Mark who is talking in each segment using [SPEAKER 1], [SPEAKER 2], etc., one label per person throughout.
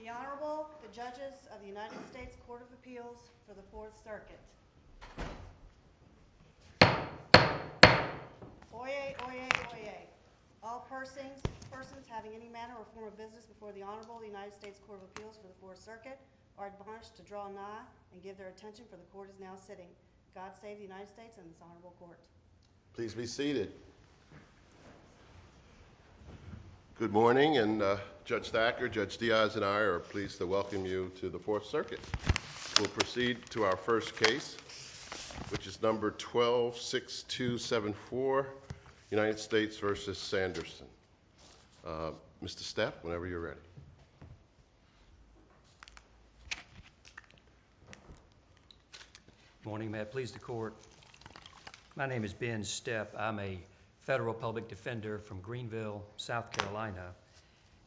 [SPEAKER 1] The Honorable, the Judges of the United States Court of Appeals for the Fourth Circuit. Oyez, oyez, oyez. All persons having any manner or form of business before the Honorable the United States Court of Appeals for the Fourth Circuit are admonished to draw nigh and give their attention, for the court is now sitting. God save the United States and this honorable court.
[SPEAKER 2] Please be seated. Good morning, and Judge Thacker, Judge Diaz, and I are pleased to welcome you to the Fourth Circuit. We'll proceed to our first case, which is number 12-6274, United States versus Sanderson. Mr. Stepp, whenever you're ready.
[SPEAKER 3] Good morning, may it please the court. My name is Ben Stepp. I'm a federal public defender from Greenville, South Carolina,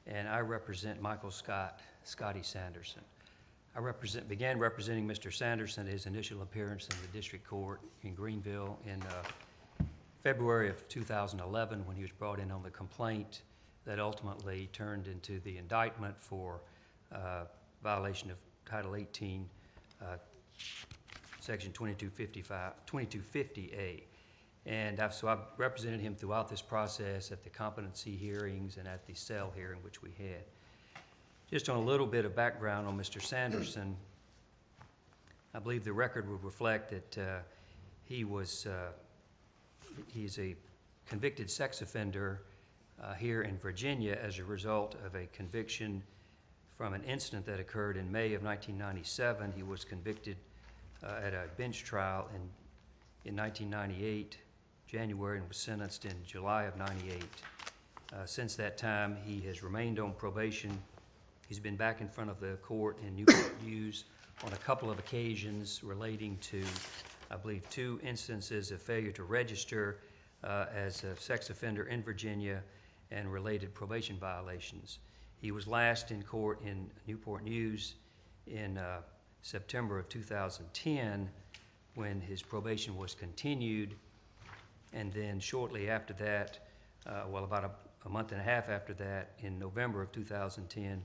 [SPEAKER 3] and I represent Michael Scotty Sanderson. I began representing Mr. Sanderson at his initial appearance in the district court in Greenville in February of 2011, when he was brought in on the complaint that ultimately turned into the indictment for violation of Title 18, Section 2250A. And so I've represented him throughout this process at the competency hearings and at the cell hearing which we had. Just on a little bit of background on Mr. Sanderson, I believe the record would reflect that he's a convicted sex offender here in Virginia as a result of a conviction from an incident that occurred in May of 1997. He was convicted at a bench trial in 1998, January, and was sentenced in July of 98. Since that time, he has remained on probation. He's been back in front of the court in Newport News on a couple of occasions relating to, I believe, 2 instances of failure to register as a sex offender in Virginia and related probation violations. He was last in court in Newport News in September of 2010 when his probation was continued, and then shortly after that, about a month and a half after that, in November of 2010,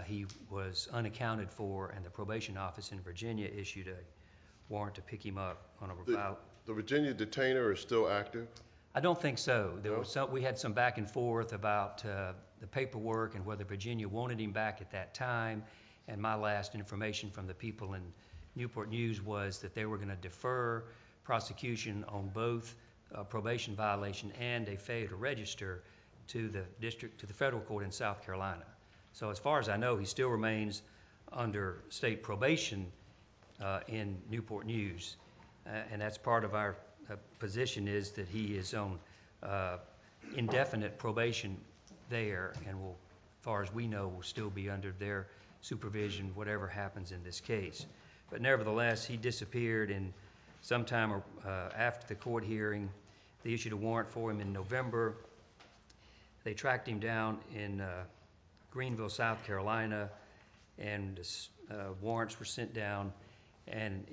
[SPEAKER 3] he was unaccounted for, and the probation office in Virginia issued a warrant to pick him up on a
[SPEAKER 2] The Virginia detainer is still active?
[SPEAKER 3] I don't think so. We had some back and forth about the paperwork and whether Virginia wanted him back at that time, and my last information from the people in Newport News was that they were going to defer prosecution on both probation violation and a failure to register to the federal court in South Carolina. So as far as I know, he still remains under state probation in Newport News, and that's part of our position, is that he is on indefinite probation there, and will, as far as we know, will still be under their supervision, whatever happens in this case. But nevertheless, he disappeared, and sometime after the court hearing, they issued a warrant for him in November. They tracked him down in Greenville, South Carolina, and warrants were sent down. And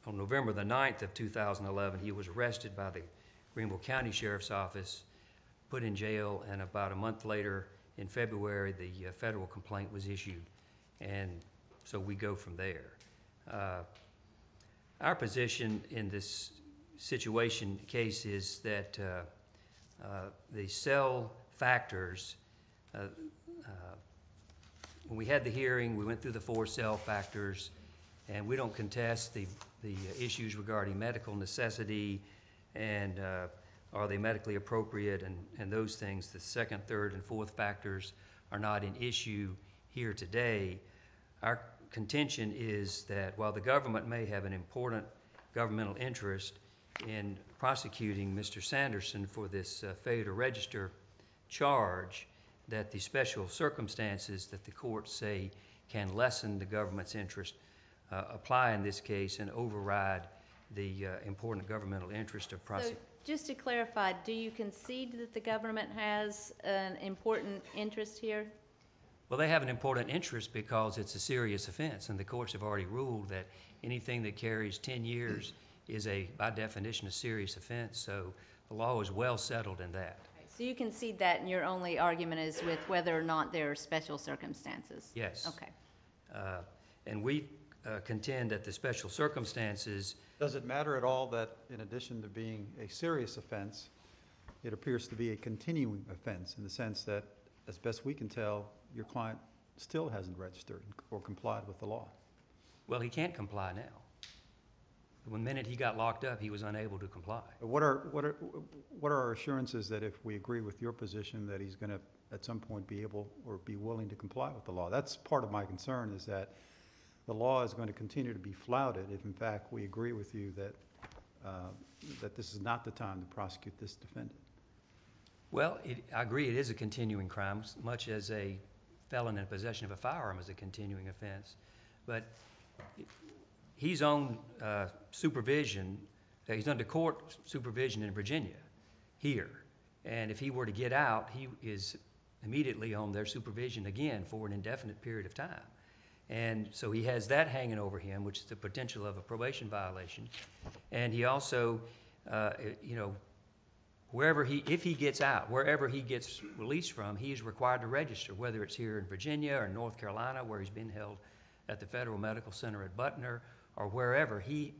[SPEAKER 3] on November the 9th of 2011, he was arrested by the Greenville County Sheriff's Office, put in jail, and about a month later, in February, the federal complaint was issued. And so we go from there. Our position in this case is that the cell factors, when we had the hearing, we went through the 4 cell factors, and we don't contest the issues regarding medical necessity and are they medically appropriate and those things. The 2nd, 3rd, and 4th factors are not an issue here today. Our contention is that while the government may have an important governmental interest in prosecuting Mr. Sanderson for this failure to register charge, that the special circumstances that the courts say can lessen the government's interest apply in this case and override the important governmental interest of prosecuting.
[SPEAKER 4] So just to clarify, do you concede that the government has an important interest here?
[SPEAKER 3] Well, they have an important interest because it's a serious offense, and the courts have already ruled that anything that carries 10 years is by definition, a serious offense. So the law is well settled in that.
[SPEAKER 4] Okay, So you concede that, and your only argument is with whether or not there are special circumstances?
[SPEAKER 3] Yes.
[SPEAKER 4] Okay.
[SPEAKER 3] And we contend that the special circumstances,
[SPEAKER 5] Does it matter at all that in addition to being a serious offense, it appears to be a continuing offense in the sense that, as best we can tell, your client still hasn't registered or complied with the law?
[SPEAKER 3] well, he can't comply now. The minute he got locked up, he was unable to comply.
[SPEAKER 5] What are our assurances that if we agree with your position that he's going to at some point be able or be willing to comply with the law? That's part of my concern, is that the law is going to continue to be flouted if in fact we agree with you that that this is not the time to prosecute this defendant.
[SPEAKER 3] Well, I agree it is a continuing crime, much as a felon in possession of a firearm is a continuing offense. But he's on supervision, he's under court supervision in Virginia, here. And if he were to get out, he is immediately on their supervision again for an indefinite period of time. And so he has that hanging over him, which is the potential of a probation violation. And he also, if he gets out, wherever he gets released from, he is required to register, whether it's here in Virginia or North Carolina, where he's been held at the Federal Medical Center at Butner, or wherever, he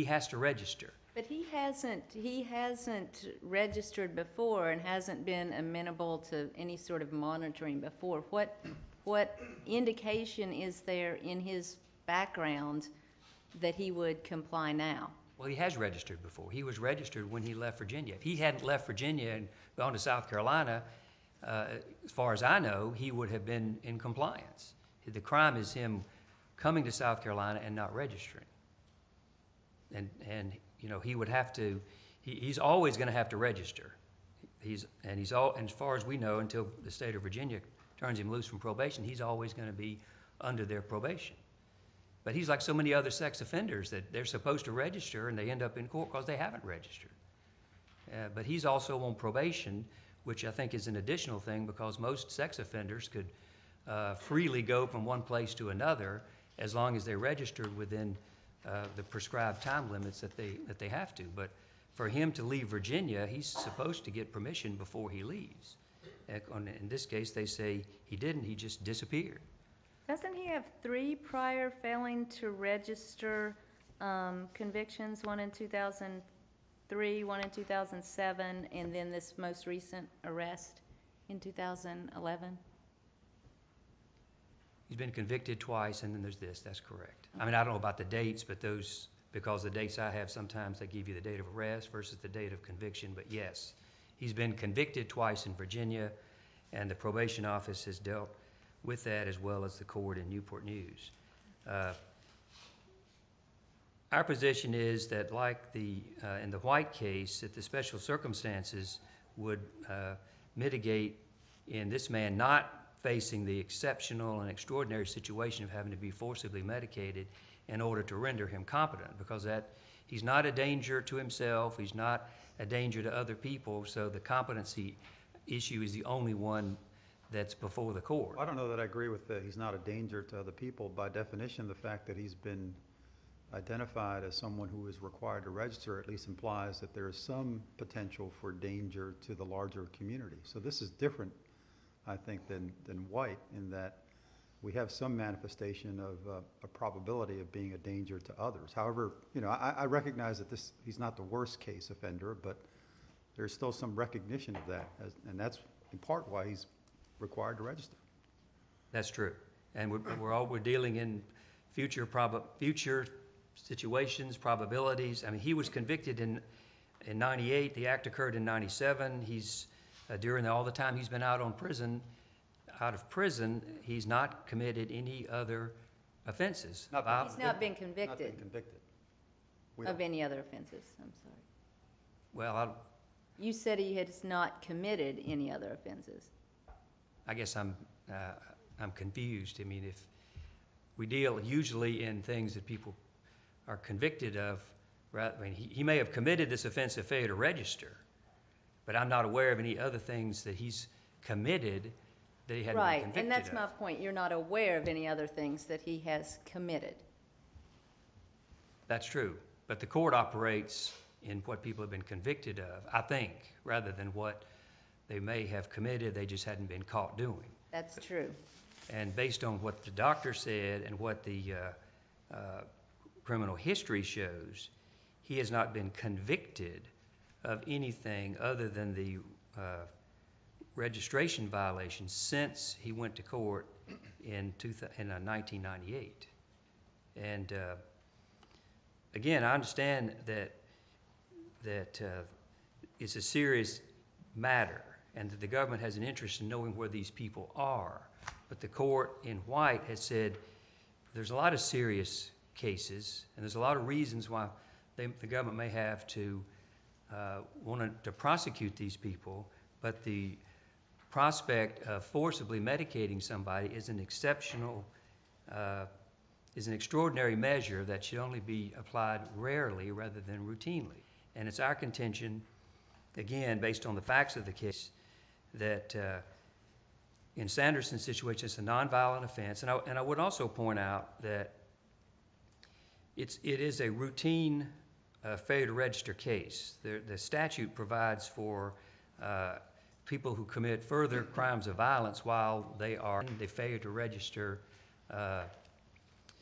[SPEAKER 3] has to register.
[SPEAKER 4] But he hasn't registered before and hasn't been amenable to any sort of monitoring before. What indication is there in his background that he would comply now?
[SPEAKER 3] Well, he has registered before. He was registered when he left Virginia. If he hadn't left Virginia and gone to South Carolina, as far as I know, he would have been in compliance. The crime is him coming to South Carolina and not registering. And he would have to, he's always going to have to register. And as far as we know, until the state of Virginia turns him loose from probation, he's always going to be under their probation. But he's like so many other sex offenders that they're supposed to register and they end up in court because they haven't registered. But he's also on probation, which I think is an additional thing because most sex offenders could freely go from one place to another as long as they're registered within the prescribed time limits that they have to. But for him to leave Virginia, he's supposed to get permission before he leaves. In this case, they say he didn't, he just disappeared.
[SPEAKER 4] Doesn't he have 3 prior failing to register convictions, one in 2003, one in 2007, and then this most recent arrest in 2011?
[SPEAKER 3] He's been convicted twice, and then there's this. That's correct. I mean, I don't know about the dates, but those, because the dates I have, sometimes they give you the date of arrest versus the date of conviction. But yes, he's been convicted twice in Virginia, and the probation office has dealt with that as well as the court in Newport News. Our position is that, like in the White case, that the special circumstances would mitigate in this man not facing the exceptional and extraordinary situation of having to be forcibly medicated in order to render him competent, because that he's not a danger to himself, he's not a danger to other people, so the competency issue is the only one that's before the court.
[SPEAKER 5] I don't know that I agree with that. He's not a danger to other people. By definition, the fact that he's been identified as someone who is required to register at least implies that there is some potential for danger to the larger community. So this is different, I think, than White, in that we have some manifestation of a probability of being a danger to others. However, I recognize that he's not the worst case offender, but there's still some recognition of that, and that's in part why he's required to register.
[SPEAKER 3] That's true, and we're dealing in future situations, probabilities. I mean, he was convicted in '98. The act occurred in '97. He's during all the time he's been out of prison, he's not committed any other offenses.
[SPEAKER 4] He's not been convicted.
[SPEAKER 5] Not been convicted.
[SPEAKER 4] Of any other offenses. I'm sorry.
[SPEAKER 3] Well,
[SPEAKER 4] You said he has not committed any other offenses.
[SPEAKER 3] I guess I'm confused. I mean, if we deal usually in things that people are convicted of, I mean, he may have committed this offense of failure to register, but I'm not aware of any other things that he's committed that he hadn't been convicted of.
[SPEAKER 4] Right, and that's my point. You're not aware of any other things that he has committed.
[SPEAKER 3] That's true, but the court operates in what people have been convicted of, I think, rather than what they may have committed, they just hadn't been caught doing.
[SPEAKER 4] That's true.
[SPEAKER 3] And based on what the doctor said and what the criminal history shows, he has not been convicted of anything other than the registration violation since he went to court in 1998. And again, I understand that it's a serious matter and that the government has an interest in knowing where these people are. But the court in White has said there's a lot of serious cases and there's a lot of reasons why the government may have to want to prosecute these people, but the prospect of forcibly medicating somebody is an extraordinary measure that should only be applied rarely rather than routinely. And it's our contention, again, based on the facts of the case, that in Sanderson's situation, it's a nonviolent offense. And I would also point out that it is a routine failure to register case. The statute provides for people who commit further crimes of violence while they are in the failure to register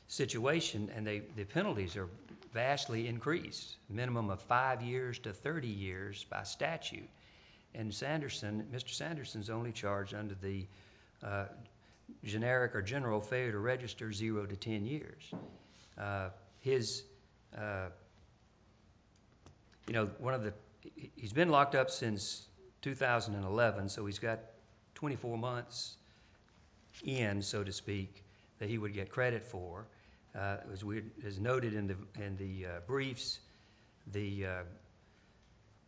[SPEAKER 3] situation, and the penalties are vastly increased, minimum of 5 years to 30 years by statute. And Mr. Sanderson's only charged under the generic or general failure to register 0 to 10 years. He's been locked up since 2011, so he's got 24 months in, so to speak, that he would get credit for. As noted in the briefs, the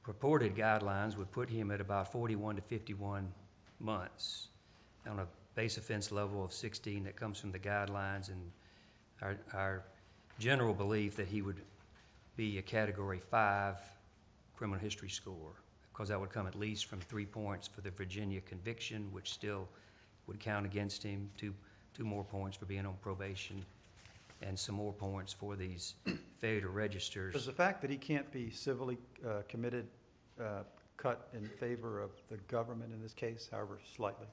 [SPEAKER 3] purported guidelines would put him at about 41 to 51 months on a base offense level of 16 that comes from the guidelines, and our general belief that he would be a Category 5 criminal history score, because that would come at least from 3 points for the Virginia conviction, which still would count against him, two more points for being on probation, and some more points for these failure to registers.
[SPEAKER 5] Does the fact that he can't be civilly committed cut in favor of the government in this case, however slightly?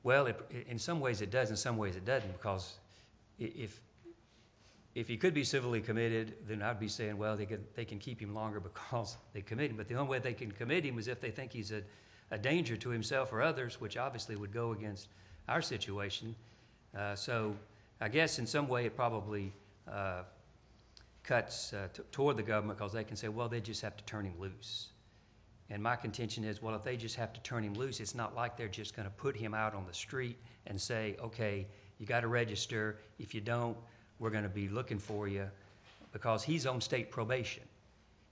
[SPEAKER 3] Well, in some ways it does, in some ways it doesn't, because if he could be civilly committed, then I'd be saying, well, they can keep him longer because they commit him. But the only way they can commit him is if they think he's a danger to himself or others, which obviously would go against our situation. So I guess in some way it probably cuts toward the government, because they can say, well, they just have to turn him loose. And my contention is, well, if they just have to turn him loose, it's not like they're just going to put him out on the street and say, okay, you got to register. If you don't, we're going to be looking for you, because he's on state probation.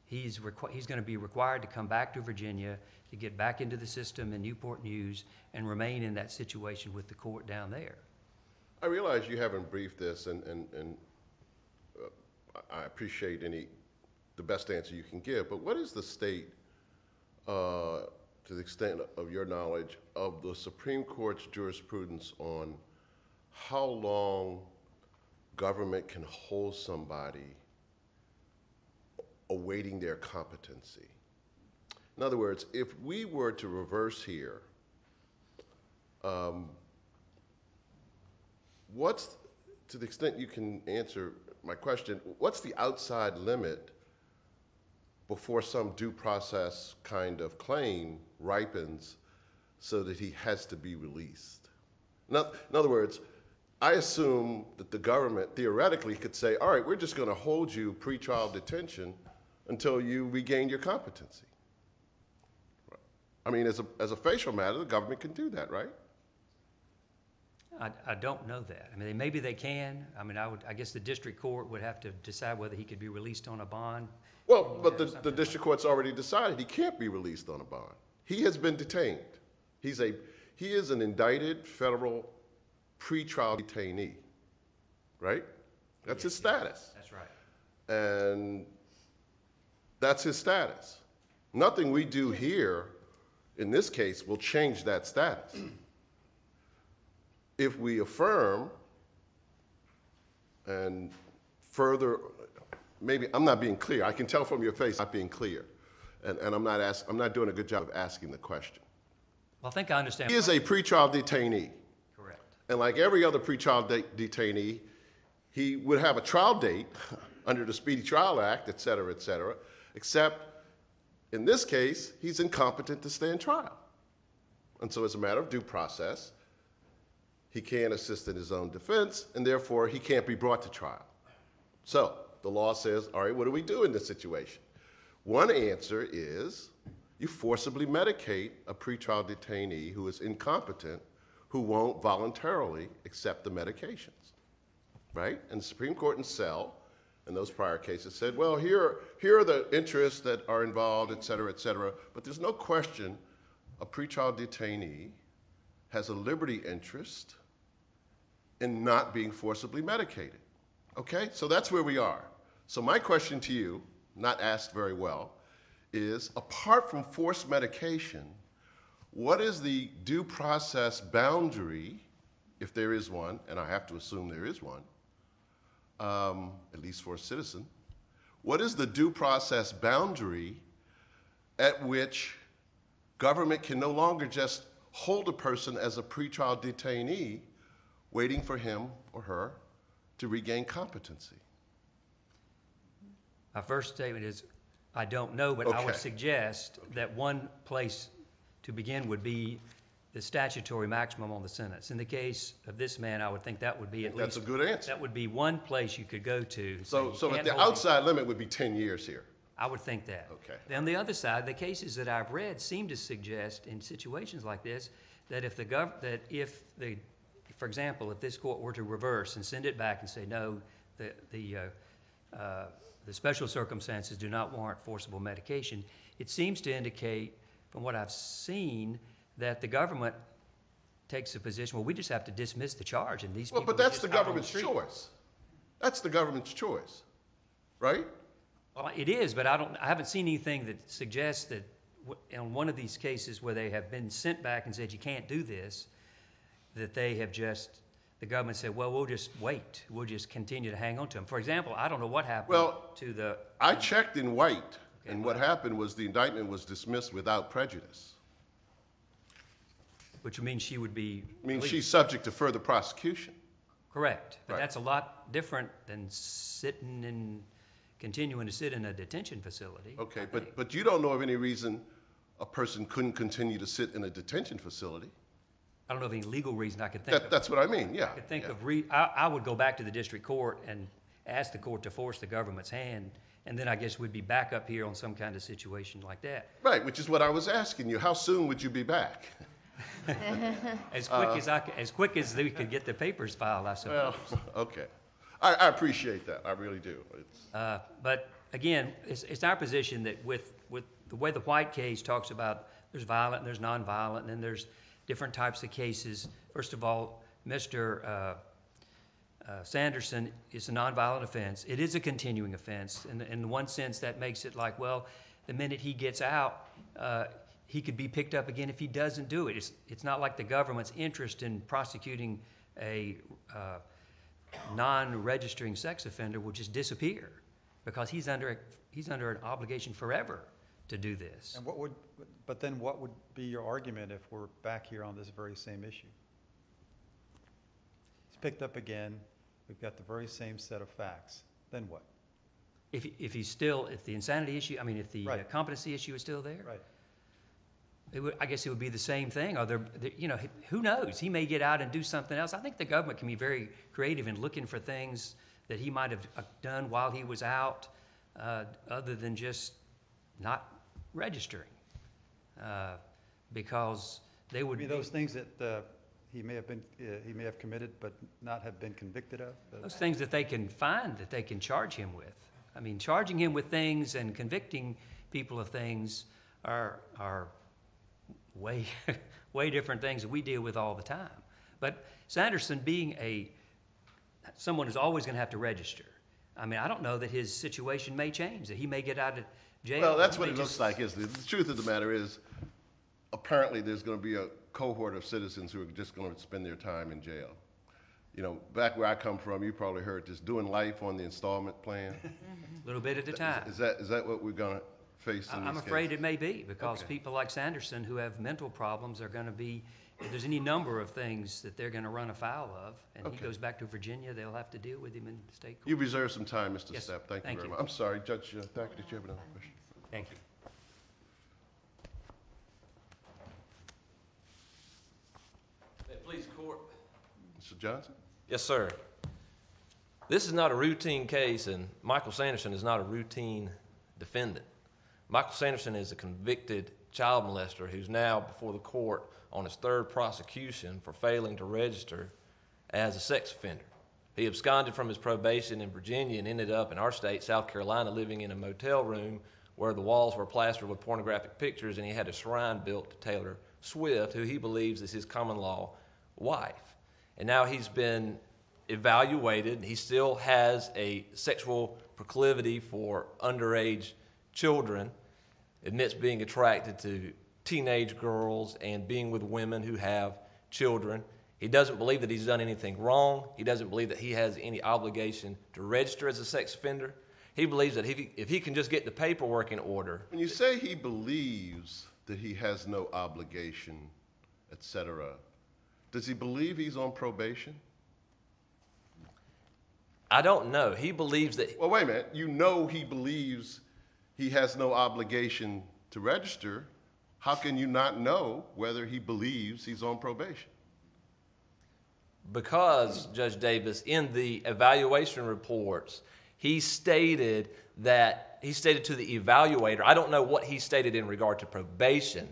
[SPEAKER 3] He's going to be required to come back to Virginia to get back into the system in Newport News and remain in that situation with the court down there.
[SPEAKER 2] I realize you haven't briefed this, and I appreciate the best answer you can give, but what is the state, to the extent of your knowledge, of the Supreme Court's jurisprudence on how long government can hold somebody awaiting their competency? In other words, if we were to reverse here, to the extent you can answer my question, what's the outside limit before some due process kind of claim ripens so that he has to be released? In other words, I assume that the government theoretically could say, all right, we're just going to hold you pretrial detention until you regain your competency. I mean, as a facial matter, the government can do that, right?
[SPEAKER 3] I don't know that. I mean, maybe they can. I mean, I guess the district court would have to decide whether he could be released on a bond.
[SPEAKER 2] Well, but the district court's already decided he can't be released on a bond. He has been detained. He is an indicted federal pretrial detainee, right? That's his status.
[SPEAKER 3] That's right.
[SPEAKER 2] And that's his status. Nothing we do here, in this case, will change that status. If we affirm and further maybe I'm not being clear. I can tell from your face not being clear. And I'm not doing a good job of asking the question.
[SPEAKER 3] Well, I think I understand.
[SPEAKER 2] He is a pretrial detainee.
[SPEAKER 3] Correct.
[SPEAKER 2] And like every other pretrial detainee, he would have a trial date under the Speedy Trial Act, et cetera, except in this case, he's incompetent to stand trial. And so as a matter of due process, he can't assist in his own defense, and therefore he can't be brought to trial. So the law says, all right, what do we do in this situation? One answer is you forcibly medicate a pretrial detainee who is incompetent, who won't voluntarily accept the medications, right? And the Supreme Court in Sell, in those prior cases, said, well, here are the interests that are involved, et cetera, but there's no question a pretrial detainee has a liberty interest in not being forcibly medicated, okay? So that's where we are. So my question to you, not asked very well, is apart from forced medication, what is the due process boundary, if there is one, and I have to assume there is one, at least for a citizen, what is the due process boundary at which government can no longer just hold a person as a pretrial detainee waiting for him or her to regain competency?
[SPEAKER 3] My first statement is, I don't know, but I would
[SPEAKER 2] Okay.
[SPEAKER 3] suggest that one place to begin would be the statutory maximum on the sentence. In the case of this man, I would think that would be at least...
[SPEAKER 2] That's a good answer.
[SPEAKER 3] That would be one place you could go to.
[SPEAKER 2] So
[SPEAKER 3] you
[SPEAKER 2] if
[SPEAKER 3] can't
[SPEAKER 2] the
[SPEAKER 3] hold him.
[SPEAKER 2] outside limit would be 10 years here.
[SPEAKER 3] I would think that.
[SPEAKER 2] Okay.
[SPEAKER 3] On the other side, the cases that I've read seem to suggest in situations like this that for example, if this court were to reverse and send it back and say, no, the special circumstances do not warrant forcible medication, it seems to indicate, from what I've seen, that the government takes a position, well, we just have to dismiss the charge, and these
[SPEAKER 2] Well,
[SPEAKER 3] people
[SPEAKER 2] but
[SPEAKER 3] are
[SPEAKER 2] that's
[SPEAKER 3] just
[SPEAKER 2] the
[SPEAKER 3] out on
[SPEAKER 2] government's
[SPEAKER 3] street.
[SPEAKER 2] choice. That's the government's choice, right?
[SPEAKER 3] Well, it is, but I haven't seen anything that suggests that in one of these cases where they have been sent back and said you can't do this, that the government said, well, we'll just wait. We'll just continue to hang on to them. For example, I don't know what happened to the...
[SPEAKER 2] I checked in White, and what happened was the indictment was dismissed without prejudice.
[SPEAKER 3] Which means she would be...
[SPEAKER 2] I mean,
[SPEAKER 3] released.
[SPEAKER 2] she's subject to further prosecution.
[SPEAKER 3] Correct. But
[SPEAKER 2] Right.
[SPEAKER 3] that's a lot different than continuing to sit in a detention facility.
[SPEAKER 2] Okay,
[SPEAKER 3] I think.
[SPEAKER 2] but you don't know of any reason a person couldn't continue to sit in a detention facility.
[SPEAKER 3] I don't know of any legal reason I could think of.
[SPEAKER 2] That's what I mean, yeah.
[SPEAKER 3] I could think
[SPEAKER 2] yeah.
[SPEAKER 3] of I would go back to the district court and ask the court to force the government's hand, and then I guess we'd be back up here on some kind of situation like that.
[SPEAKER 2] Right, which is what I was asking you. How soon would you be back?
[SPEAKER 3] As quick as they could get the papers filed, I suppose.
[SPEAKER 2] Well, okay. I appreciate that. I really do.
[SPEAKER 3] But again, it's our position that with the way the White case talks about there's violent and there's nonviolent, and then there's different types of cases. First of all, Mr. Sanderson is a nonviolent offense. It is a continuing offense. In one sense, that makes it like, well, the minute he gets out, he could be picked up again if he doesn't do it. It's not like the government's interest in prosecuting a non-registering sex offender will just disappear because he's under an obligation forever to do this.
[SPEAKER 5] And but then what would be your argument if we're back here on this very same issue? It's picked up again, we've got the very same set of facts, then what?
[SPEAKER 3] If the insanity issue, if the
[SPEAKER 5] Right.
[SPEAKER 3] competency issue is still there,
[SPEAKER 5] Right.
[SPEAKER 3] I guess it would be the same thing. Who knows? He may get out and do something else. I think the government can be very creative in looking for things that he might have done while he was out, other than just not registering, because they would
[SPEAKER 5] Be those things that he may have committed but not have been convicted of?
[SPEAKER 3] those things that they can find that they can charge him with. Charging him with things and convicting people of things are way different things that we deal with all the time. But Sanderson being someone who's always going to have to register, I don't know that his situation may change, that he may get out of jail.
[SPEAKER 2] Well, that's what it looks like, isn't it? The truth of the matter is, apparently there's going to be a cohort of citizens who are just going to spend their time in jail. you know, back where I come from, you probably heard this, doing life on the installment plan.
[SPEAKER 3] A little bit at a time.
[SPEAKER 2] Is that what we're gonna face in these
[SPEAKER 3] I'm
[SPEAKER 2] cases?
[SPEAKER 3] afraid it may be, because
[SPEAKER 2] Okay.
[SPEAKER 3] people like Sanderson who have mental problems are gonna be, if there's any number of things that they're gonna run afoul of, and he
[SPEAKER 2] Okay.
[SPEAKER 3] goes back to Virginia, they'll have to deal with him in state court.
[SPEAKER 2] You reserve some time, Mr.
[SPEAKER 3] Yes,
[SPEAKER 2] Stepp. Thank you
[SPEAKER 3] thank
[SPEAKER 2] very
[SPEAKER 3] you.
[SPEAKER 2] much. I'm sorry, Judge Thacker, did you have another question?
[SPEAKER 3] Thank you.
[SPEAKER 6] Please, court.
[SPEAKER 2] Mr. Johnson?
[SPEAKER 6] Yes, sir. This is not a routine case, and Michael Sanderson is not a routine defendant. Michael Sanderson is a convicted child molester who's now before the court on his third prosecution for failing to register as a sex offender. He absconded from his probation in Virginia and ended up in our state, South Carolina, living in a motel room where the walls were plastered with pornographic pictures, and he had a shrine built to Taylor Swift, who he believes is his common law wife. And now he's been evaluated. He still has a sexual proclivity for underage children, admits being attracted to teenage girls and being with women who have children. He doesn't believe that he's done anything wrong. He doesn't believe that he has any obligation to register as a sex offender. He believes that if he can just get the paperwork in order.
[SPEAKER 2] When you say he believes that he has no obligation, etc., does he believe he's on probation?
[SPEAKER 6] I don't know. He believes that.
[SPEAKER 2] Well, wait a minute. You know he believes he has no obligation to register. How can you not know whether he believes he's on probation?
[SPEAKER 6] Because, Judge Davis, in the evaluation reports, he stated to the evaluator, I don't know what he stated in regard to probation,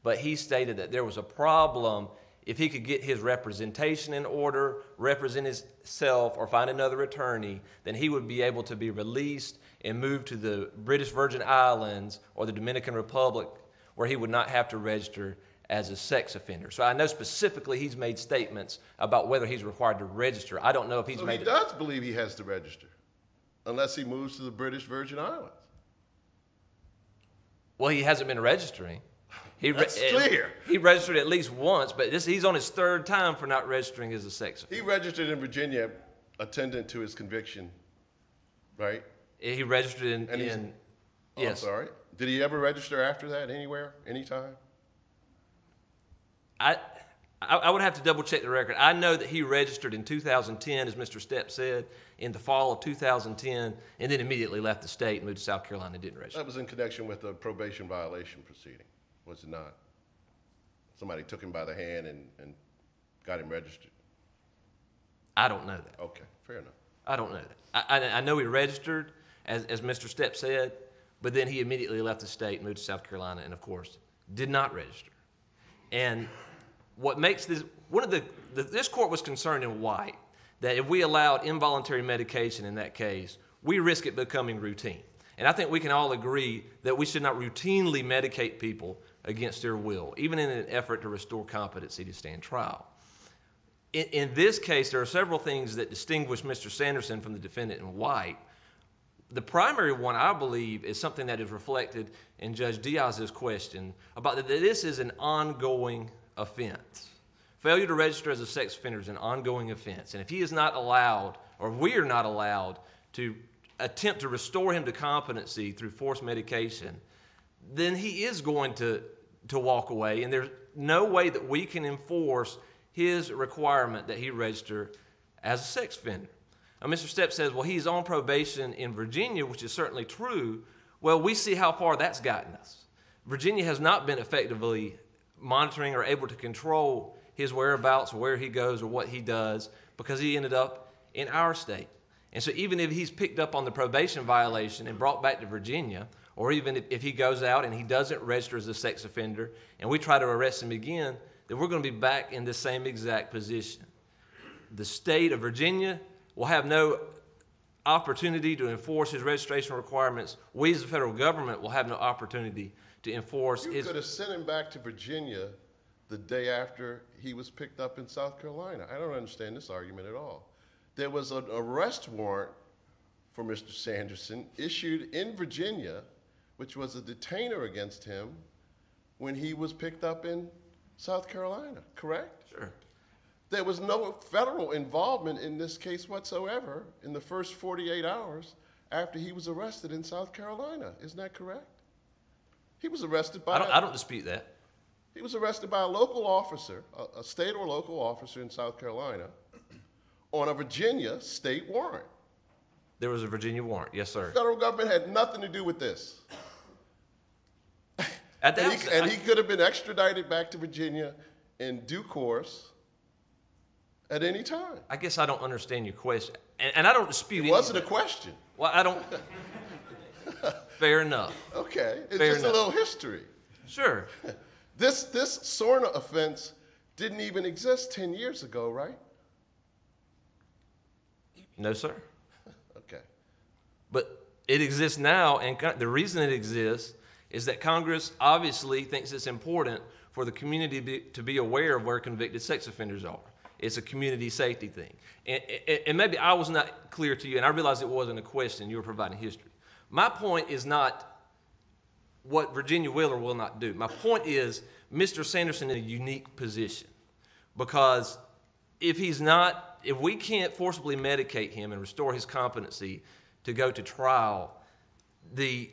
[SPEAKER 6] but he stated that there was a problem if he could get his representation in order, represent himself, or find another attorney, then he would be able to be released and moved to the British Virgin Islands or the Dominican Republic, where he would not have to register as a sex offender. So I know specifically he's made statements about whether he's required to register. I don't know if he's
[SPEAKER 2] So
[SPEAKER 6] made.
[SPEAKER 2] he does believe he has to register, unless he moves to the British Virgin Islands.
[SPEAKER 6] Well, he hasn't been registering.
[SPEAKER 2] That's clear.
[SPEAKER 6] He registered at least once, but he's on his third time for not registering as a sex offender.
[SPEAKER 2] He registered in Virginia, attendant to his conviction, right?
[SPEAKER 6] He registered in
[SPEAKER 2] Oh, I'm
[SPEAKER 6] yes.
[SPEAKER 2] sorry. Did he ever register after that anywhere, anytime?
[SPEAKER 6] I would have to double check the record. I know that he registered in 2010, as Mr. Stepp said, in the fall of 2010, and then immediately left the state and moved to South Carolina and didn't register.
[SPEAKER 2] That was in connection with a probation violation proceeding, was it not? Somebody took him by the hand and got him registered.
[SPEAKER 6] I don't know that.
[SPEAKER 2] Okay, fair enough.
[SPEAKER 6] I don't know that. I know he registered, as Mr. Stepp said, but then he immediately left the state and moved to South Carolina and, of course, did not register. And what makes this, this court was concerned in White that if we allowed involuntary medication in that case, we risk it becoming routine. And I think we can all agree that we should not routinely medicate people against their will, even in an effort to restore competency to stand trial. In this case, there are several things that distinguish Mr. Sanderson from the defendant in White. The primary one, I believe, is something that is reflected in Judge Diaz's question about that this is an ongoing offense. Failure to register as a sex offender is an ongoing offense. And if he is not allowed, or we are not allowed, to attempt to restore him to competency through forced medication, then he is going to walk away. And there's no way that we can enforce his requirement that he register as a sex offender. Now, Mr. Stepp says, well, he's on probation in Virginia, which is certainly true. Well, we see how far that's gotten us. Virginia has not been effectively monitoring or able to control his whereabouts or where he goes or what he does because he ended up in our state. And so even if he's picked up on the probation violation and brought back to Virginia, or even if he goes out and he doesn't register as a sex offender and we try to arrest him again, then we're going to be back in the same exact position. The state of Virginia will have no opportunity to enforce his registration requirements. We as the federal government will have no opportunity to enforce
[SPEAKER 2] You
[SPEAKER 6] his...
[SPEAKER 2] could have sent him back to Virginia the day after he was picked up in South Carolina. I don't understand this argument at all. There was an arrest warrant for Mr. Sanderson issued in Virginia, which was a detainer against him when he was picked up in South Carolina, correct?
[SPEAKER 6] Sure.
[SPEAKER 2] There was no federal involvement in this case whatsoever in the first 48 hours after he was arrested in South Carolina. Isn't that correct? He was arrested by
[SPEAKER 6] I don't dispute that.
[SPEAKER 2] he was arrested by a local officer, a state or local officer in South Carolina, on a Virginia state warrant.
[SPEAKER 6] There was a Virginia warrant. Yes, sir.
[SPEAKER 2] The federal government had nothing to do with this.
[SPEAKER 6] At the
[SPEAKER 2] And
[SPEAKER 6] outset,
[SPEAKER 2] he could have been extradited back to Virginia in due course at any time.
[SPEAKER 6] I guess I don't understand your question. And I don't dispute
[SPEAKER 2] It wasn't a
[SPEAKER 6] that.
[SPEAKER 2] question.
[SPEAKER 6] Well, I don't. Fair enough.
[SPEAKER 2] Okay, it's
[SPEAKER 6] Fair
[SPEAKER 2] just
[SPEAKER 6] enough.
[SPEAKER 2] a little history.
[SPEAKER 6] Sure.
[SPEAKER 2] This SORNA offense didn't even exist 10 years ago, right?
[SPEAKER 6] No, sir.
[SPEAKER 2] Okay.
[SPEAKER 6] But it exists now, and the reason it exists is that Congress obviously thinks it's important for the community to be aware of where convicted sex offenders are. It's a community safety thing. And maybe I was not clear to you, and I realize it wasn't a question. You were providing history. My point is not what Virginia will or will not do. My point is Mr. Sanderson in a unique position, because if we can't forcibly medicate him and restore his competency to go to trial, the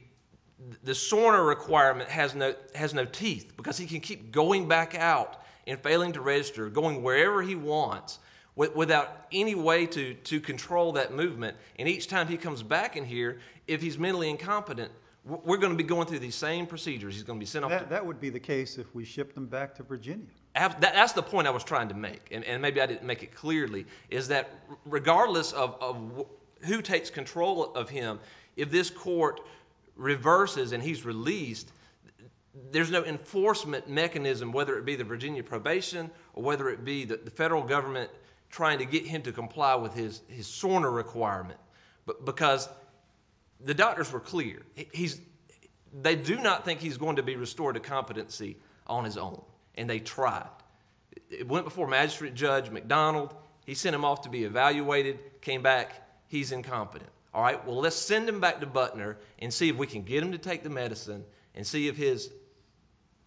[SPEAKER 6] SORNA requirement has no teeth, because he can keep going back out and failing to register, going wherever he wants without any way to control that movement. And each time he comes back in here, if he's mentally incompetent, we're going to be going through these same procedures. He's going to be sent off to...
[SPEAKER 5] That would be the case if we shipped them back to Virginia.
[SPEAKER 6] That's the point I was trying to make, and maybe I didn't make it clearly, is that regardless of who takes control of him, if this court reverses and he's released, there's no enforcement mechanism, whether it be the Virginia probation or whether it be the federal government trying to get him to comply with his SORNA requirement. But because the doctors were clear, they do not think he's going to be restored to competency on his own, and they tried. It went before Magistrate Judge McDonald. He sent him off to be evaluated, came back, he's incompetent. All right, well, let's send him back to Butner and see if we can get him to take the medicine and see if his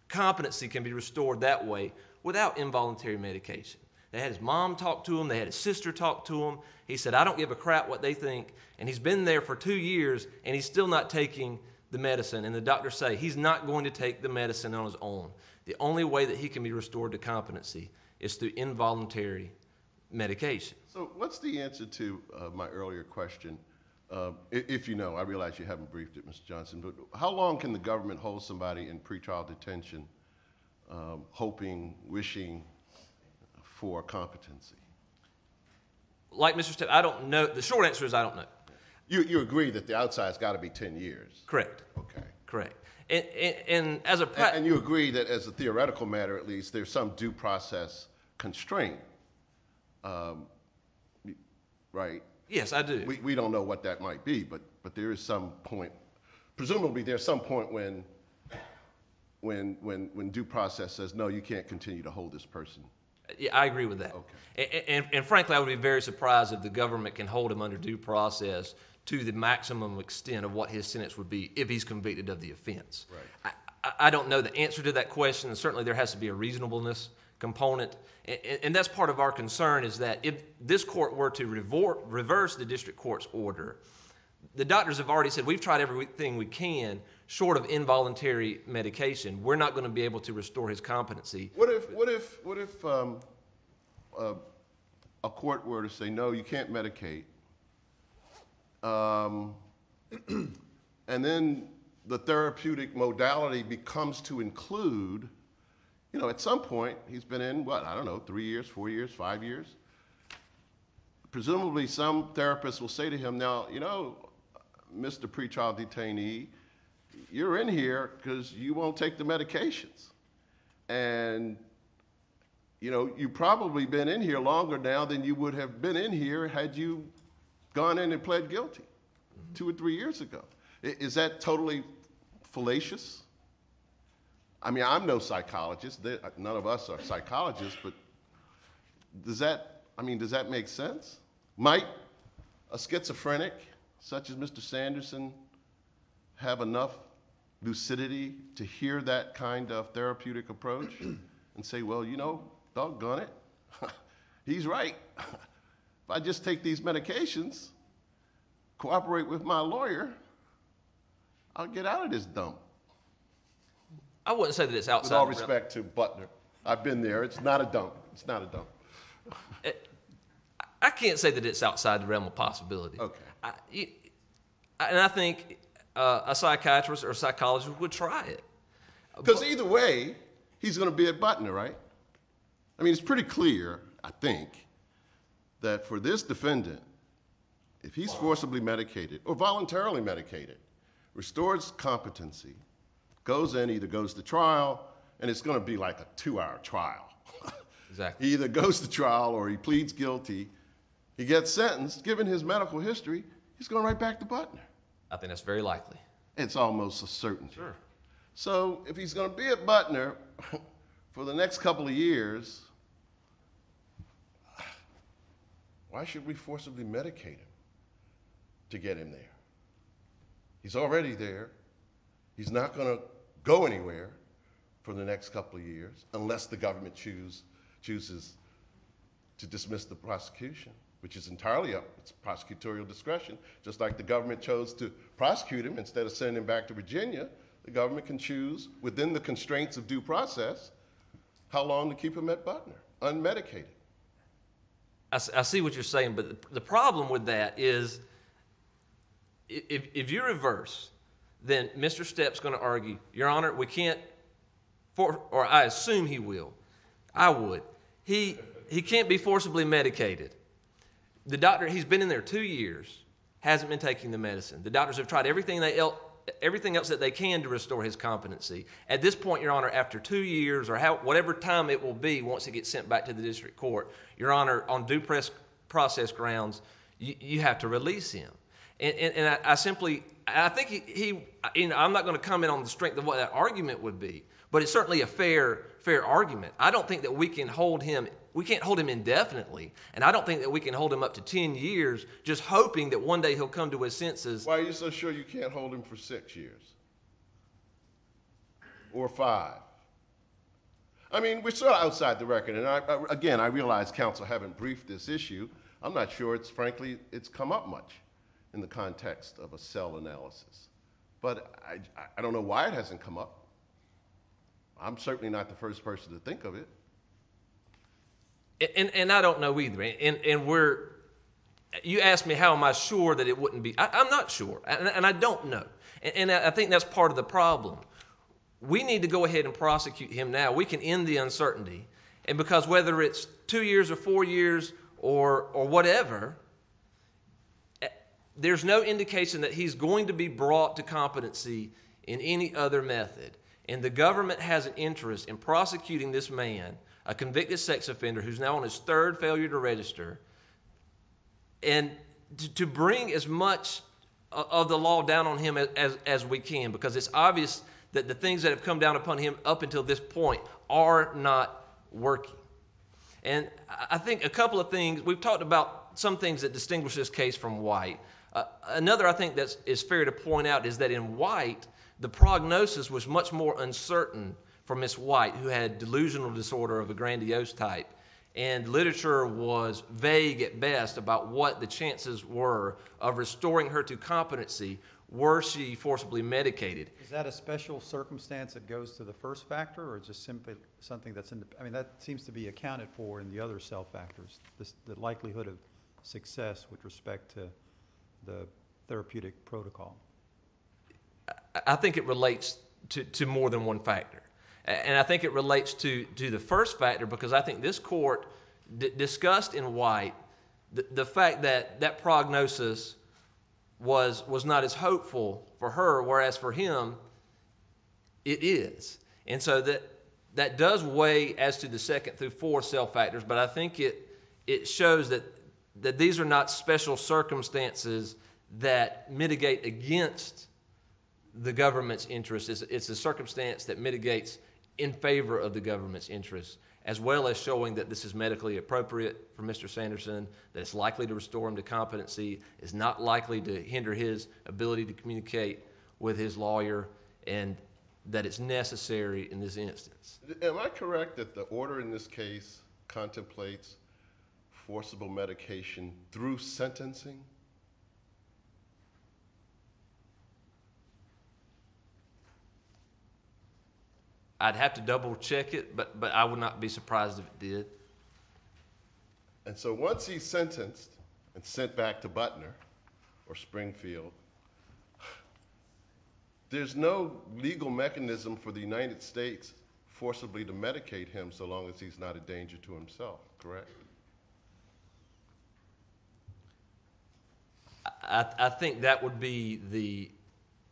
[SPEAKER 6] competency can be restored that way without involuntary medication. They had his mom talk to him. They had his sister talk to him. He said, I don't give a crap what they think. And he's been there for 2 years, and he's still not taking the medicine. And the doctors say he's not going to take the medicine on his own. The only way that he can be restored to competency is through involuntary medication.
[SPEAKER 2] So what's the answer to my earlier question? If you know, I realize you haven't briefed it, Mr. Johnson, but how long can the government hold somebody in pretrial detention, hoping, wishing for competency?
[SPEAKER 6] Like Mr. Stepp, I don't know. The short answer is I don't know.
[SPEAKER 2] You agree that the outside's got to be 10 years?
[SPEAKER 6] Correct.
[SPEAKER 2] Okay.
[SPEAKER 6] Correct. And as a
[SPEAKER 2] And you agree that as a theoretical matter, at least, there's some due process constraint, right?
[SPEAKER 6] yes, I do.
[SPEAKER 2] We don't know what that might be, but there is some point. Presumably, there's some point when due process says, no, you can't continue to hold this person.
[SPEAKER 6] Yeah, I agree with that.
[SPEAKER 2] Okay.
[SPEAKER 6] And frankly, I would be very surprised if the government can hold him under due process to the maximum extent of what his sentence would be if he's convicted of the offense.
[SPEAKER 2] Right.
[SPEAKER 6] I don't know the answer to that question, and certainly there has to be a reasonableness component. And that's part of our concern, is that if this court were to reverse the district court's order, the doctors have already said, we've tried everything we can short of involuntary medication. We're not going to be able to restore his competency.
[SPEAKER 2] What if a court were to say, no, you can't medicate, and then the therapeutic modality becomes to include, at some point, he's been in, 3 years, 4 years, 5 years? Presumably some therapist will say to him, now, Mr. Pretrial Detainee, you're in here because you won't take the medications. And, you've probably been in here longer now than you would have been in here had you gone in and pled guilty 2 or 3 years ago. Is that totally fallacious? I mean, I'm no psychologist. None of us are psychologists, but does that make sense? Might a schizophrenic such as Mr. Sanderson have enough lucidity to hear that kind of therapeutic approach and say, well, doggone it, he's right. If I just take these medications, cooperate with my lawyer, I'll get out of this dump.
[SPEAKER 6] I wouldn't say that it's
[SPEAKER 2] With
[SPEAKER 6] outside.
[SPEAKER 2] all
[SPEAKER 6] the realm.
[SPEAKER 2] respect to Butler, I've been there. It's not a dump. It's not a dump.
[SPEAKER 6] I can't say that it's outside the realm of possibility.
[SPEAKER 2] Okay.
[SPEAKER 6] And I think a psychiatrist or a psychologist would try it.
[SPEAKER 2] Because either way, he's going to be at Butler, right? I mean, it's pretty clear, I think, that for this defendant, if he's forcibly medicated or voluntarily medicated, restores competency, goes in, either goes to trial, and it's going to be like a 2-hour trial.
[SPEAKER 6] Exactly.
[SPEAKER 2] He either goes to trial or he pleads guilty. He gets sentenced. Given his medical history, he's going right back to Butler.
[SPEAKER 6] I think that's very likely.
[SPEAKER 2] It's almost a certainty.
[SPEAKER 6] Sure.
[SPEAKER 2] So if he's going to be at Butler for the next couple of years, why should we forcibly medicate him to get him there? He's already there. He's not going to go anywhere for the next couple of years unless the government chooses to dismiss the prosecution, which is entirely up. It's prosecutorial discretion. Just like the government chose to prosecute him instead of sending him back to Virginia, the government can choose, within the constraints of due process, how long to keep him at Butler, unmedicated.
[SPEAKER 6] I see what you're saying, but the problem with that is if you reverse, then Mr. Stepp's going to argue, Your Honor, we can't, or I assume he will. I would. He can't be forcibly medicated. The doctor, he's been in there 2 years, hasn't been taking the medicine. The doctors have tried everything else that they can to restore his competency. At this point, Your Honor, after 2 years or whatever time it will be once he gets sent back to the district court, Your Honor, on due process grounds, you have to release him. And I think he I'm not going to comment on the strength of what that argument would be, but it's certainly a fair argument. I don't think that we can't hold him indefinitely, and I don't think that we can hold him up to 10 years just hoping that one day he'll come to his senses.
[SPEAKER 2] Why are you so sure you can't hold him for 6 years? Or 5? I mean, we're sort of outside the record, and I realize counsel haven't briefed this issue. I'm not sure frankly, it's come up much in the context of a cell analysis. But I don't know why it hasn't come up. I'm certainly not the first person to think of it.
[SPEAKER 6] And I don't know either. And you asked me how am I sure that it wouldn't be. I'm not sure, and I don't know. And I think that's part of the problem. We need to go ahead and prosecute him now. We can end the uncertainty. And because whether it's 2 years or 4 years or whatever, there's no indication that he's going to be brought to competency in any other method. And the government has an interest in prosecuting this man, a convicted sex offender who's now on his 3rd failure to register, and to bring as much of the law down on him as we can, because it's obvious that the things that have come down upon him up until this point are not working. And I think a couple of things, we've talked about some things that distinguish this case from White. Another I think that is fair to point out is that in White, the prognosis was much more uncertain for Miss White, who had delusional disorder of a grandiose type, and literature was vague at best about what the chances were of restoring her to competency were she forcibly medicated.
[SPEAKER 5] Is that a special circumstance that goes to the first factor, or just simply something that's that seems to be accounted for in the other cell factors, the likelihood of success with respect to the therapeutic protocol?
[SPEAKER 6] I think it relates to more than one factor. And I think it relates to the first factor because I think this court discussed in White the fact that prognosis was not as hopeful for her, whereas for him, it is. And so that does weigh as to the 2nd through 4th cell factors, but I think it shows that these are not special circumstances that mitigate against the government's interest. It's a circumstance that mitigates in favor of the government's interest, as well as showing that this is medically appropriate for Mr. Sanderson, that it's likely to restore him to competency, is not likely to hinder his ability to communicate with his lawyer, and that it's necessary in this instance.
[SPEAKER 2] Am I correct that the order in this case contemplates forcible medication through sentencing?
[SPEAKER 6] I'd have to double check it, but I would not be surprised if it did.
[SPEAKER 2] And so once he's sentenced and sent back to Butner or Springfield, there's no legal mechanism for the United States forcibly to medicate him so long as he's not a danger to himself, correct?
[SPEAKER 6] I think that would be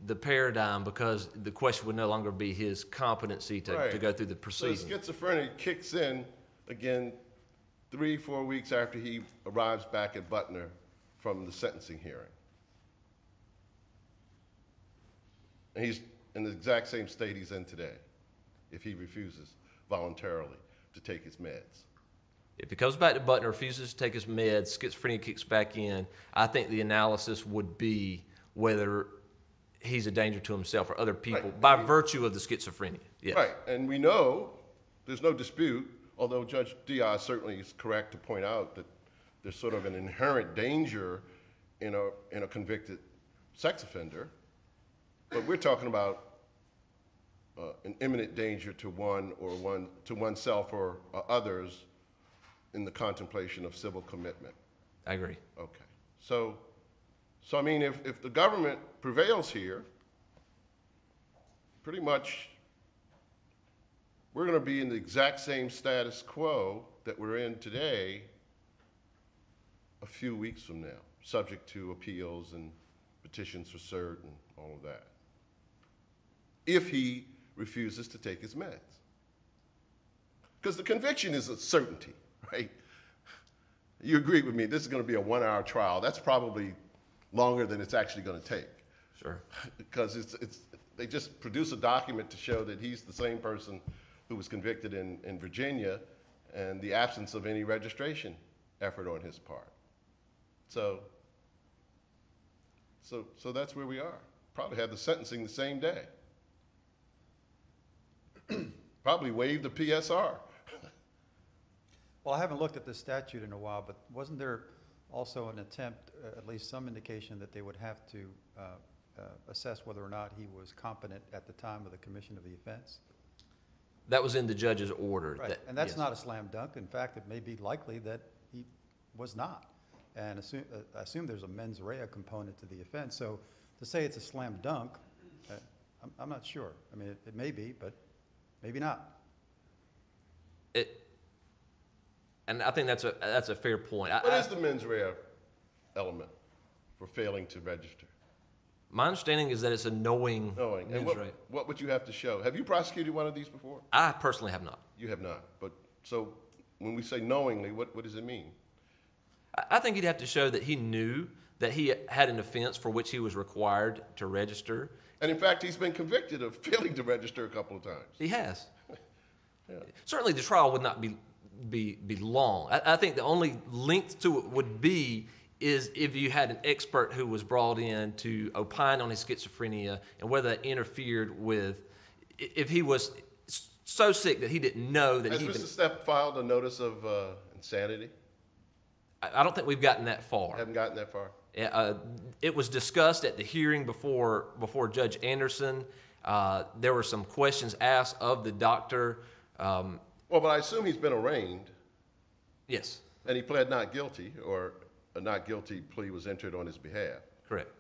[SPEAKER 6] the paradigm, because the question would no longer be his competency to
[SPEAKER 2] Right.
[SPEAKER 6] go through the
[SPEAKER 2] So
[SPEAKER 6] proceeding.
[SPEAKER 2] schizophrenia kicks in again 3-4 weeks after he arrives back at Butner from the sentencing hearing. And he's in the exact same state he's in today if he refuses voluntarily to take his meds.
[SPEAKER 6] If he comes back to Butner, refuses to take his meds, schizophrenia kicks back in, I think the analysis would be whether he's a danger to himself or other people
[SPEAKER 2] Right.
[SPEAKER 6] by virtue of the schizophrenia. Yes.
[SPEAKER 2] Right, and we know, there's no dispute, although Judge Diaz certainly is correct to point out that there's sort of an inherent danger in a convicted sex offender, but we're talking about an imminent danger to oneself or others in the contemplation of civil commitment.
[SPEAKER 6] I agree.
[SPEAKER 2] Okay, so I mean, if the government prevails here, pretty much we're going to be in the exact same status quo that we're in today a few weeks from now, subject to appeals and petitions for cert and all of that, if he refuses to take his meds. Because the conviction is a certainty, right? You agree with me, this is going to be a 1-hour trial. That's probably longer than it's actually going to take.
[SPEAKER 6] Sure.
[SPEAKER 2] Because they just produce a document to show that he's the same person who was convicted in Virginia, and the absence of any registration effort on his part. So that's where we are. Probably have the sentencing the same day. Probably waive the PSR.
[SPEAKER 5] Well, I haven't looked at this statute in a while, but wasn't there also an attempt, at least some indication, that they would have to assess whether or not he was competent at the time of the commission of the offense?
[SPEAKER 6] That was in the judge's order.
[SPEAKER 5] Right, and that's
[SPEAKER 6] yes.
[SPEAKER 5] not a slam dunk. In fact, it may be likely that he was not. And I assume there's a mens rea component to the offense. So to say it's a slam dunk, I'm not sure. I mean, it may be, but maybe not.
[SPEAKER 6] And I think that's a fair point.
[SPEAKER 2] What is the mens rea element for failing to register?
[SPEAKER 6] My understanding is that it's a knowing
[SPEAKER 2] And
[SPEAKER 6] mens rea.
[SPEAKER 2] what would you have to show? Have you prosecuted one of these before?
[SPEAKER 6] I personally have not.
[SPEAKER 2] You have not. But so when we say knowingly, what does it mean?
[SPEAKER 6] I think he'd have to show that he knew that he had an offense for which he was required to register.
[SPEAKER 2] And in fact, he's been convicted of failing to register a couple of times.
[SPEAKER 6] He has.
[SPEAKER 2] Yeah.
[SPEAKER 6] Certainly the trial would not be long. I think the only length to it would be is if you had an expert who was brought in to opine on his schizophrenia and whether that interfered with, if he was so sick that he didn't know that
[SPEAKER 2] Has
[SPEAKER 6] he
[SPEAKER 2] Mr. Stepp filed a notice of insanity?
[SPEAKER 6] I don't think we've gotten that far.
[SPEAKER 2] Haven't gotten that far?
[SPEAKER 6] It was discussed at the hearing before Judge Anderson. There were some questions asked of the doctor.
[SPEAKER 2] Well, but I assume he's been arraigned.
[SPEAKER 6] Yes,
[SPEAKER 2] And he pled not guilty, or a not guilty plea was entered on his behalf.
[SPEAKER 6] correct.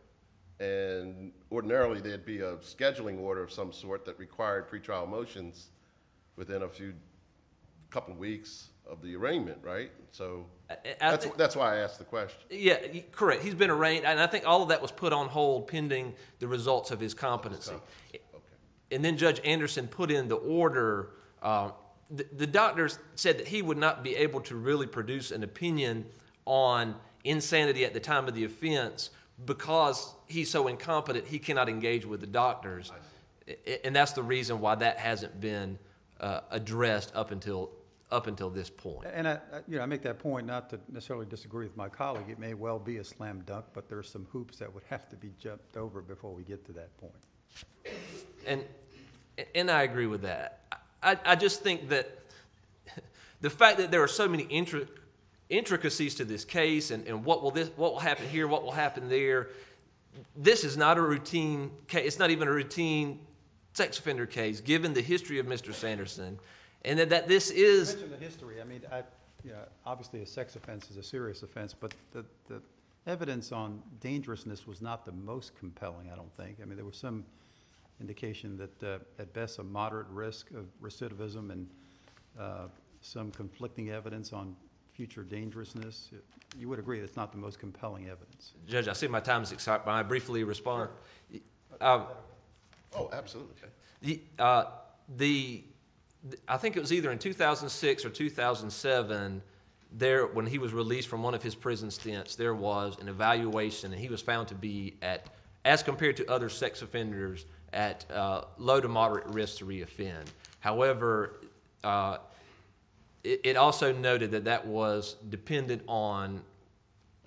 [SPEAKER 2] And ordinarily, there'd be a scheduling order of some sort that required pretrial motions within couple of weeks of the arraignment, right? So that's why I asked the question.
[SPEAKER 6] Yeah, correct. He's been arraigned, and I think all of that was put on hold pending the results of his competency.
[SPEAKER 2] Okay.
[SPEAKER 6] And then Judge Anderson put in the order. The doctor said that he would not be able to really produce an opinion on insanity at the time of the offense because he's so incompetent he cannot engage with the doctors. And that's the reason why that hasn't been addressed up until this point.
[SPEAKER 5] And I make that point not to necessarily disagree with my colleague. It may well be a slam dunk, but there's some hoops that would have to be jumped over before we get to that point.
[SPEAKER 6] And I agree with that. I just think that the fact that there are so many intricacies to this case and what will happen here, what will happen there. This is not a routine case. It's not even a routine sex offender case, given the history of Mr. Sanderson, and that this is.
[SPEAKER 5] You mentioned the history. I mean, obviously a sex offense is a serious offense, but the evidence on dangerousness was not the most compelling, I don't think. I mean, there was some indication that at best a moderate risk of recidivism and some conflicting evidence on future dangerousness. You would agree it's not the most compelling evidence.
[SPEAKER 6] Judge, I see my time is expired, but I briefly respond.
[SPEAKER 2] Oh, absolutely.
[SPEAKER 6] I think it was either in 2006 or 2007, when he was released from one of his prison stints, there was an evaluation, and he was found to be as compared to other sex offenders, at low to moderate risk to reoffend. However, it also noted that was dependent on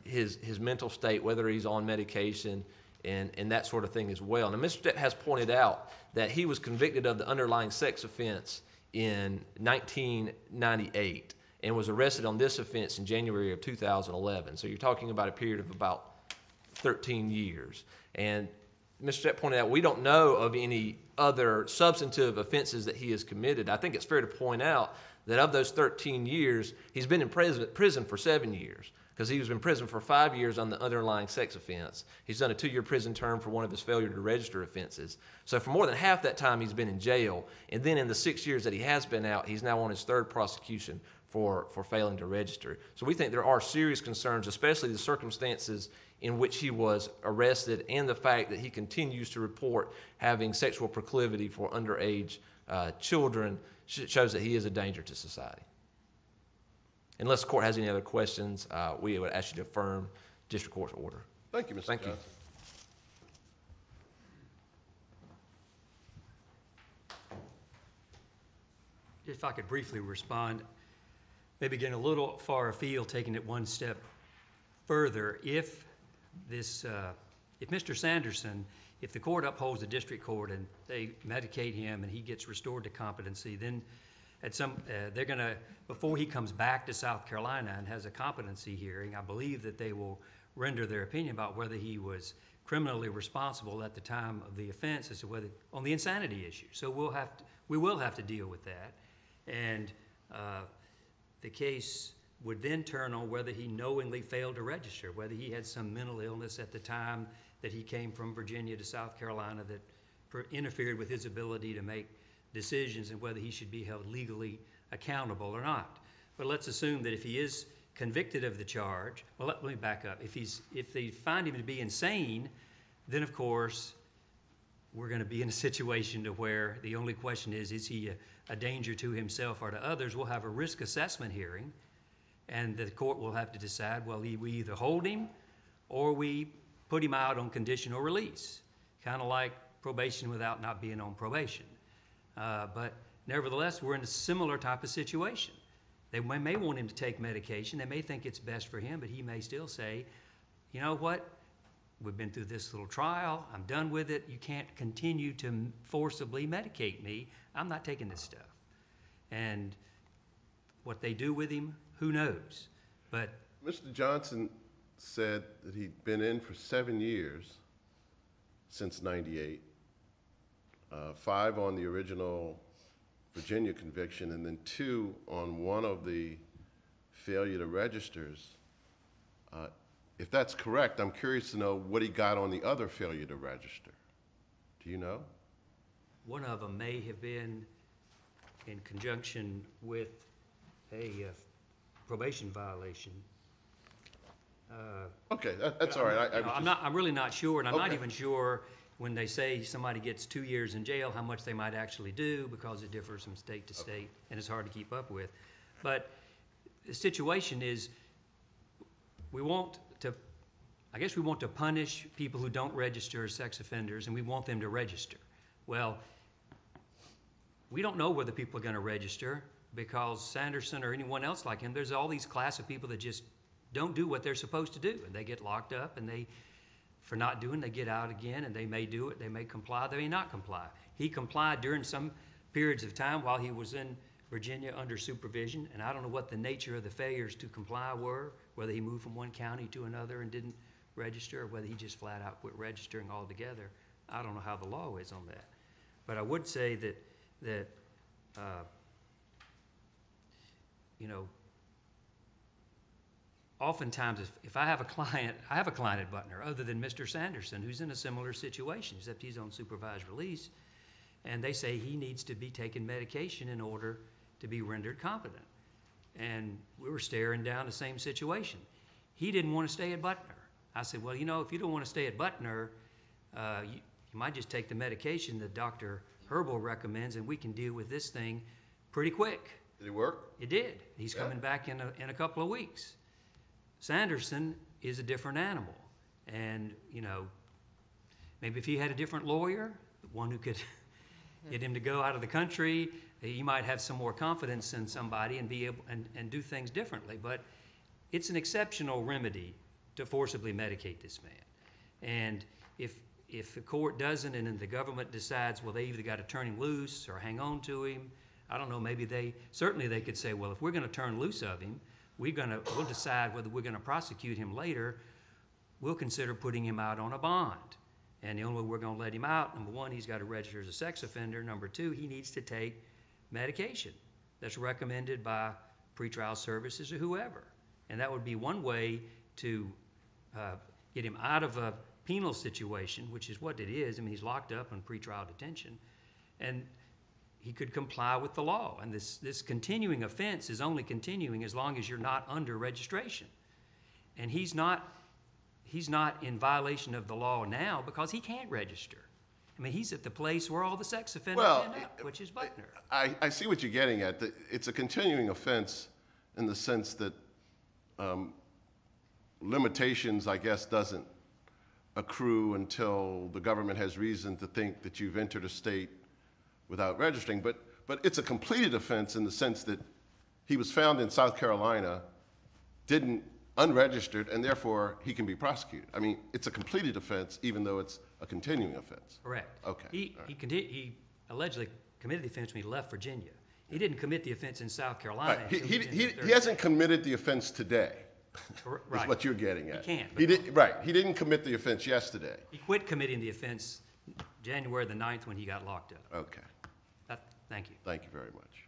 [SPEAKER 6] his mental state, whether he's on medication, and that sort of thing as well. Now, Mr. Stepp has pointed out that he was convicted of the underlying sex offense in 1998 and was arrested on this offense in January of 2011. So you're talking about a period of about 13 years. And Mr. Stepp pointed out we don't know of any other substantive offenses that he has committed. I think it's fair to point out that of those 13 years, he's been in prison for 7 years, because he was in prison for 5 years on the underlying sex offense. He's done a 2-year prison term for one of his failure to register offenses. So for more than half that time, he's been in jail. And then in the 6 years that he has been out, he's now on his third prosecution for failing to register. So we think there are serious concerns, especially the circumstances in which he was arrested and the fact that he continues to report having sexual proclivity for underage children shows that he is a danger to society. Unless the court has any other questions, we would ask you to affirm district court's order.
[SPEAKER 2] Thank you, Mr.
[SPEAKER 6] Thank you.
[SPEAKER 2] Johnson.
[SPEAKER 3] If I could briefly respond, maybe getting a little far afield, taking it one step further. If Mr. Sanderson, if the court upholds the district court and they medicate him and he gets restored to competency, then they're going to, before he comes back to South Carolina and has a competency hearing, I believe that they will render their opinion about whether he was criminally responsible at the time of the offense, as to whether on the insanity issue. So we will have to deal with that, and the case would then turn on whether he knowingly failed to register, whether he had some mental illness at the time that he came from Virginia to South Carolina that interfered with his ability to make decisions, and whether he should be held legally accountable or not. But let's assume that if he is convicted of the charge, well, let me back up. If they find him to be insane, then of course we're going to be in a situation to where the only question is he a danger to himself or to others? We'll have a risk assessment hearing, and the court will have to decide, well, we either hold him or we put him out on conditional release, kind of like probation without not being on probation. But nevertheless, we're in a similar type of situation. They may want him to take medication. They may think it's best for him, but he may still say, you know what, we've been through this little trial. I'm done with it. You can't continue to forcibly medicate me. I'm not taking this stuff. And what they do with him, who knows? But
[SPEAKER 2] Mr. Johnson said that he'd been in for 7 years since '98, 5 on the original Virginia conviction, and then 2 on one of the failure to registers. If that's correct, I'm curious to know what he got on the other failure to register. Do you know?
[SPEAKER 3] one of them may have been in conjunction with a probation violation.
[SPEAKER 2] Okay, that's all right.
[SPEAKER 3] I'm really not sure, and I'm not
[SPEAKER 2] Okay.
[SPEAKER 3] even sure when they say somebody gets 2 years in jail, how much they might actually do, because it differs from state to state, and it's hard to keep up with. But the situation is, I guess we want to punish people who don't register as sex offenders, and we want them to register. Well, we don't know whether people are going to register, because Sanderson or anyone else like him, there's all these class of people that just don't do what they're supposed to do, and they get locked up, and for not doing, they get out again, and they may do it, they may comply, they may not comply. He complied during some periods of time while he was in Virginia under supervision, and I don't know what the nature of the failures to comply were, whether he moved from one county to another and didn't register, or whether he just flat out quit registering altogether. I don't know how the law is on that. But I would say that you know, oftentimes if I have a client at Butner other than Mr. Sanderson, who's in a similar situation, except he's on supervised release, and they say he needs to be taking medication in order to be rendered competent. And we were staring down the same situation. He didn't want to stay at Butner. I said, well, you know, if you don't want to stay at Butner, you might just take the medication that Dr. Herbal recommends, and we can deal with this thing pretty quick.
[SPEAKER 2] Did it work?
[SPEAKER 3] It did. He's
[SPEAKER 2] Yeah.
[SPEAKER 3] coming back in a couple of weeks. Sanderson is a different animal. And, you know, maybe if he had a different lawyer, one who could get him to go out of the country, he might have some more confidence in somebody and be able and do things differently. But it's an exceptional remedy to forcibly medicate this man. And if the court doesn't and then the government decides, well, they either got to turn him loose or hang on to him, I don't know, maybe they could say, well, if we're going to turn loose of him, we'll decide whether we're going to prosecute him later. We'll consider putting him out on a bond. And the only way we're going to let him out, number one, he's got to register as a sex offender. Number two, he needs to take medication that's recommended by pretrial services or whoever. And that would be one way to get him out of a penal situation, which is what it is. I mean, he's locked up in pretrial detention. And he could comply with the law. And this continuing offense is only continuing as long as you're not under registration. And he's not in violation of the law now because he can't register. I mean, he's at the place where all the sex offenders end up, which is Butner.
[SPEAKER 2] I see what you're getting at. It's a continuing offense in the sense that limitations, I guess, doesn't accrue until the government has reason to think that you've entered a state without registering. But it's a completed offense in the sense that he was found in South Carolina, unregistered, and therefore he can be prosecuted. I mean, it's a completed offense even though it's a continuing offense.
[SPEAKER 3] Correct.
[SPEAKER 2] Okay.
[SPEAKER 3] He allegedly committed the offense when he left Virginia. He didn't commit the offense in South Carolina.
[SPEAKER 2] Right. He hasn't committed the offense today.
[SPEAKER 3] Right.
[SPEAKER 2] Is what you're getting at.
[SPEAKER 3] He can't.
[SPEAKER 2] He didn't commit the offense yesterday.
[SPEAKER 3] He quit committing the offense January the 9th when he got locked up.
[SPEAKER 2] Okay.
[SPEAKER 3] Thank you.
[SPEAKER 2] Thank you very much.